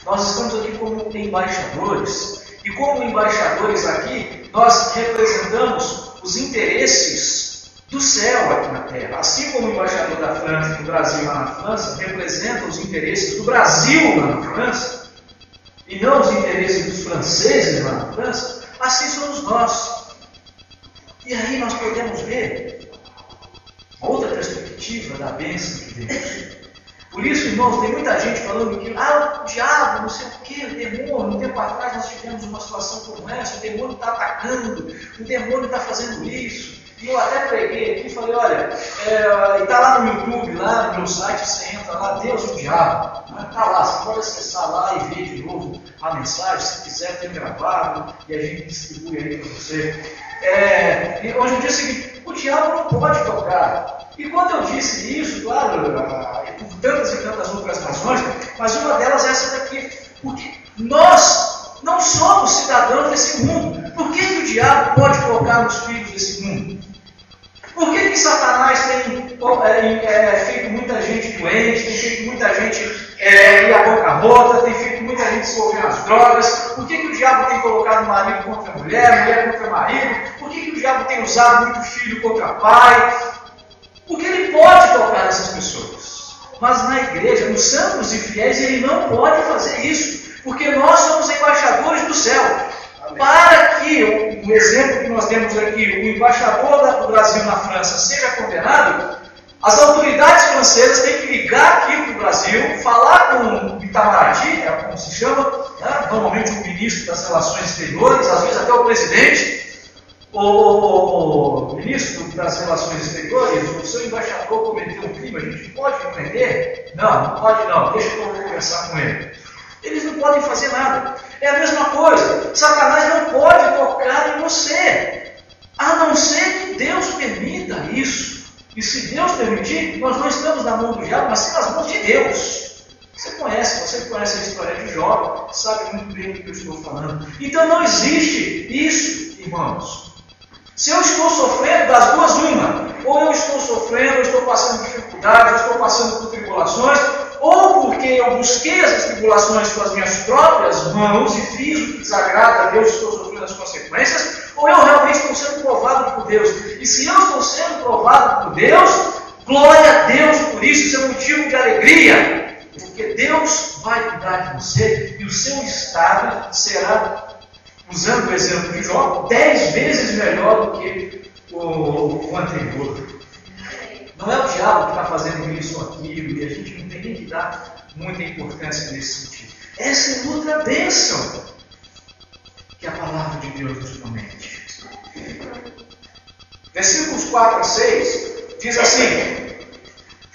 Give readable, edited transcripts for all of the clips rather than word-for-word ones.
Nós estamos aqui como embaixadores. E como embaixadores aqui, nós representamos os interesses do céu aqui na Terra. Assim como o embaixador da França, do Brasil lá na França, representa os interesses do Brasil lá na França, e não os interesses dos franceses lá na França, assim somos nós. E aí nós podemos ver outra perspectiva da bênção de Deus. Por isso, irmãos, tem muita gente falando que o diabo, não sei o que, o demônio, um tempo atrás nós tivemos uma situação como essa, o demônio está atacando, o demônio está fazendo isso. E eu até preguei aqui e falei, olha, está lá no YouTube, lá no meu site, você entra lá, Deus e o Diabo. Está lá, você pode acessar lá e ver de novo a mensagem, se quiser, tem gravado, e a gente distribui aí para você. Hoje eu disse o seguinte, o diabo não pode tocar. E quando eu disse isso, claro, por tantas e tantas outras razões, mas uma delas é essa daqui, porque nós não somos cidadãos desse mundo. Por que o diabo pode tocar nos filhos desse mundo? Por que Satanás tem feito muita gente doente, tem feito muita gente ir a boca rota, tem feito muita gente se envolver nas drogas? Por que o diabo tem colocado marido contra mulher, mulher contra marido? Por que o diabo tem usado muito filho contra pai? Porque ele pode tocar nessas pessoas. Mas na igreja, nos santos e fiéis, ele não pode fazer isso. Porque nós somos embaixadores do céu. Para que o exemplo que nós temos aqui, o embaixador do Brasil na França seja condenado, as autoridades francesas têm que ligar aqui para o Brasil, falar com o Itamaraty, como se chama, né? Normalmente o ministro das Relações Exteriores, às vezes até o presidente, o ministro das Relações Exteriores, o seu embaixador cometeu um crime, a gente pode prender? Não pode não, deixa que eu vou conversar com ele. Eles não podem fazer nada. É a mesma coisa. Satanás não pode tocar em você, a não ser que Deus permita isso. E se Deus permitir, nós não estamos na mão do diabo, mas sim nas mãos de Deus. Você conhece a história de Jó, sabe muito bem do que eu estou falando. Então não existe isso, irmãos. Se eu estou sofrendo, das duas uma, ou eu estou sofrendo, eu estou passando dificuldades, eu estou passando por tribulações, ou porque eu busquei essas tribulações com as minhas próprias mãos e fiz o que desagrada a Deus e estou sofrendo as consequências, ou eu realmente estou sendo provado por Deus. E se eu estou sendo provado por Deus, glória a Deus por isso, isso é motivo de alegria, porque Deus vai cuidar de você e o seu estado será, usando o exemplo de Jó, 10 vezes melhor do que o anterior. Não é o diabo que está fazendo isso ou aquilo, e a gente não tem nem que dar muita importância nesse sentido. Essa é outra bênção que a palavra de Deus nos promete. Versículos 4 a 6 diz assim: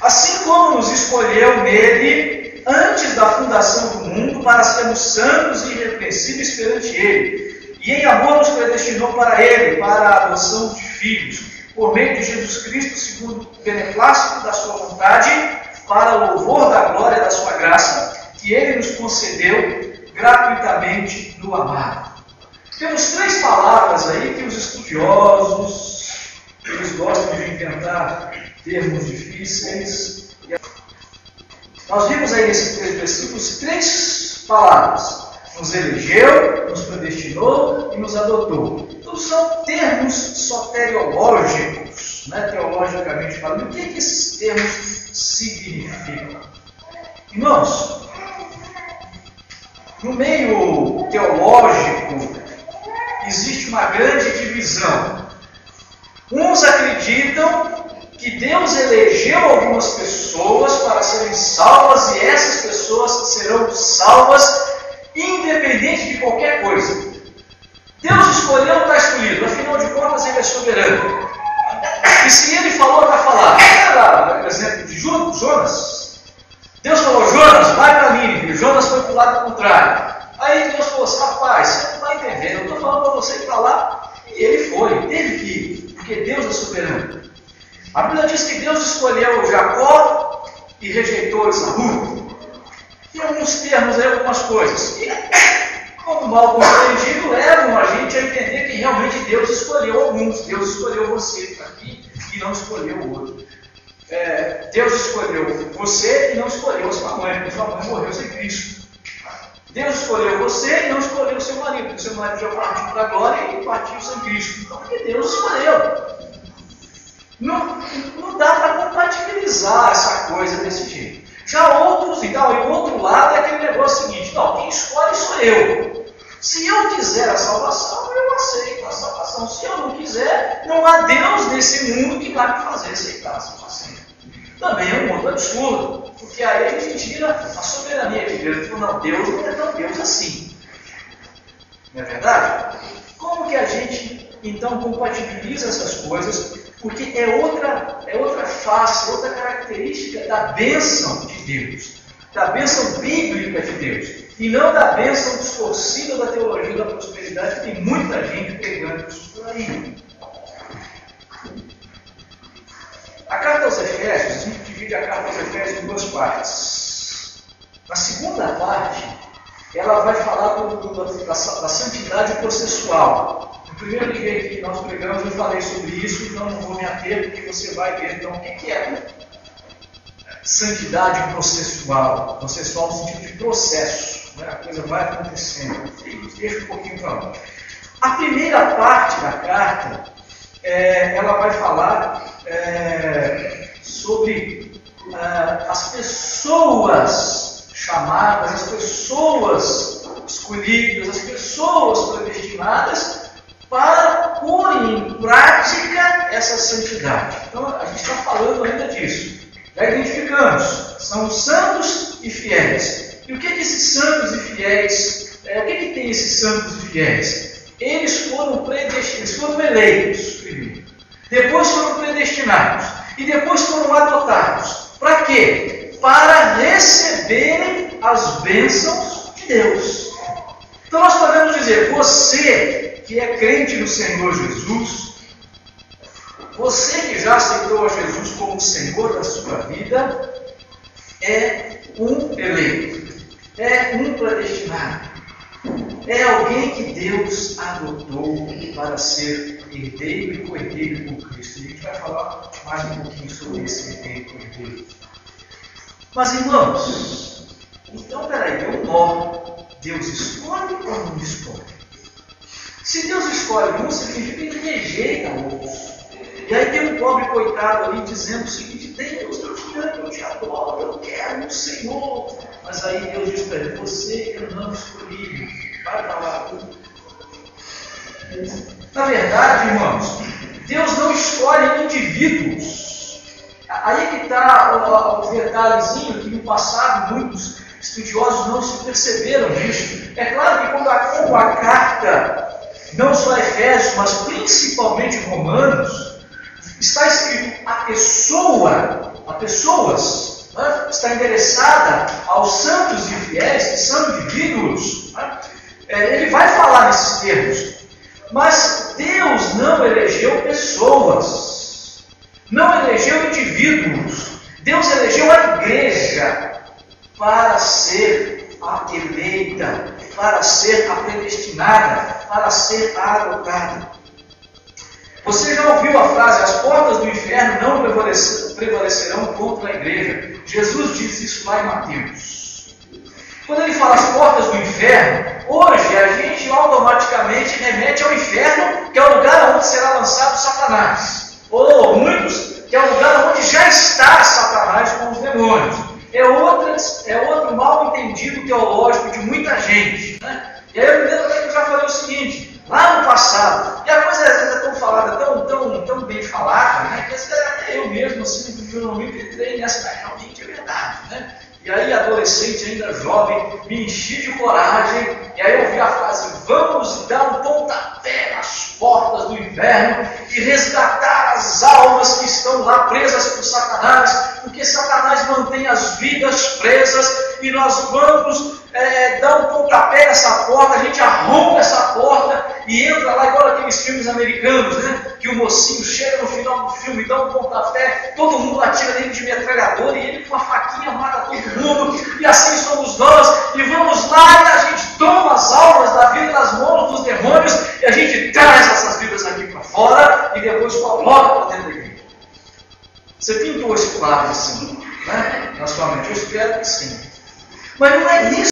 assim como nos escolheu nele antes da fundação do mundo para sermos santos e irrepreensíveis perante ele, e em amor nos predestinou para ele, para a adoção de filhos, por meio de Jesus Cristo, segundo o beneplácito da sua vontade, para o louvor da glória da sua graça, que ele nos concedeu gratuitamente no amado. Temos 3 palavras aí que os estudiosos, eles gostam de inventar termos difíceis. Nós vimos aí nesses 3 versículos 3 palavras: nos elegeu, nos predestinou e nos adotou. Então são termos soteriológicos, né? Teologicamente falando. O que esses termos significam? Irmãos, no meio teológico existe uma grande divisão. Uns acreditam que Deus elegeu algumas pessoas para serem salvas e essas pessoas serão salvas independente de qualquer coisa. Deus escolheu ou está escolhido, afinal de contas ele é soberano. E se ele falou, está falado. Por exemplo, de Jonas. Deus falou: Jonas, vai para Nínive. Jonas foi para o lado contrário. Aí Deus falou assim: rapaz, você não vai entender, eu estou falando para você ir para lá. E ele foi, teve que ir, porque Deus é soberano. A Bíblia diz que Deus escolheu Jacó e rejeitou Esaú. E alguns termos aí, algumas coisas que, como mal compreendido, levam a gente a entender que realmente Deus escolheu alguns. Deus escolheu você aqui e não escolheu o outro. Deus escolheu você e não escolheu a sua mãe, porque sua mãe morreu sem Cristo. Deus escolheu você e não escolheu o seu marido, porque o seu marido já partiu para a glória e partiu sem Cristo. Então, porque Deus escolheu. Não dá para compatibilizar essa coisa desse jeito. Já outros, então, e o outro lado é aquele negócio seguinte: não, quem escolhe sou eu. Se eu quiser a salvação, eu aceito a salvação. Se eu não quiser, não há Deus nesse mundo que vai me fazer aceitar a salvação. Também é um outro absurdo, porque aí a gente tira a soberania de Deus. Então, não, Deus não é tão Deus assim. Não é verdade? Como que a gente, então, compatibiliza essas coisas? Porque é outra face, outra característica da bênção de Deus, da bênção bíblica de Deus, e não da bênção distorcida da teologia da prosperidade, que tem muita gente pegando isso por aí. A carta aos Efésios, a gente divide a carta aos Efésios em duas partes. Na segunda parte, ela vai falar da santidade processual. No primeiro livro que nós pregamos, eu falei sobre isso, então não vou me ater, porque você vai ver então o que é santidade processual. Processual no sentido de processo, né? A coisa vai acontecendo. Deixa um pouquinho para lá. A primeira parte da carta, ela vai falar sobre as pessoas chamadas, as pessoas escolhidas, as pessoas predestinadas para pôr em prática essa santidade. Então, a gente está falando ainda disso. Já identificamos, são os santos e fiéis. E o que é esses santos e fiéis? O que tem esses santos e fiéis? Eles foram predestinados, eles foram eleitos primeiro. Depois foram predestinados. E depois foram adotados. Para quê? Para receberem as bênçãos de Deus. Então nós podemos dizer, você que é crente no Senhor Jesus, você que já aceitou a Jesus como Senhor da sua vida, é um eleito, é um predestinado, é alguém que Deus adotou para ser herdeiro e co-herdeiro com Cristo. E a gente vai falar mais um pouquinho sobre esse herdeiro e co-herdeiro. Mas irmãos, então peraí, é um nó. Deus escolhe ou não escolhe? Se Deus escolhe um, significa que ele rejeita outros. E aí tem um pobre coitado ali dizendo o seguinte: Deus, eu te amo, eu te adoro, eu quero o Senhor. Mas aí Deus diz para ele: você eu não escolhi, vai para lá. Na verdade, irmãos, Deus não escolhe indivíduos. Aí que está o detalhezinho que no passado muitos estudiosos não se perceberam disso. É claro que quando a carta, não só a Efésios, mas principalmente Romanos, está escrito a pessoas, né? Está endereçada aos santos e fiéis, que são indivíduos, né? Ele vai falar nesses termos, mas Deus não elegeu pessoas, não elegeu indivíduos, Deus elegeu a igreja para ser a eleita, para ser a predestinada, para ser a adotada. Você já ouviu a frase: as portas do inferno não prevalecerão contra a igreja? Jesus diz isso lá em Mateus. Quando ele fala as portas do inferno, hoje a gente automaticamente remete ao inferno, que é o lugar onde será lançado Satanás. Ou muitos, que é o lugar onde já está Satanás com os demônios. É outro mal entendido teológico de muita gente, né? E aí eu me lembro que eu já falei o seguinte, lá no passado, e a coisa às vezes é tão falada, tão bem falada, né? Que até eu mesmo, assim, no primeiro momento, entrei nessa, realmente é verdade, né? E aí, adolescente, ainda jovem, me enchi de coragem, e aí eu ouvi a frase: vamos dar um pontapé nas portas do inferno e resgatar as almas que estão lá presas por Satanás, porque Satanás mantém as vidas presas, e nós vamos dar um pontapé nessa porta, a gente arromba essa porta e entra lá, igual aqueles filmes americanos, né? Que o mocinho chega no final do filme, dá um pontapé, todo mundo atira dentro de metralhador e ele com a faquinha mata todo mundo, e assim somos nós, e vamos lá e a gente toma as almas da vida das mãos dos demônios e a gente traz essas vidas aqui para fora e depois coloca para dentro da igreja. Você pintou esse quadro assim, né? Na sua mente? Eu espero que sim. Mas não é isso.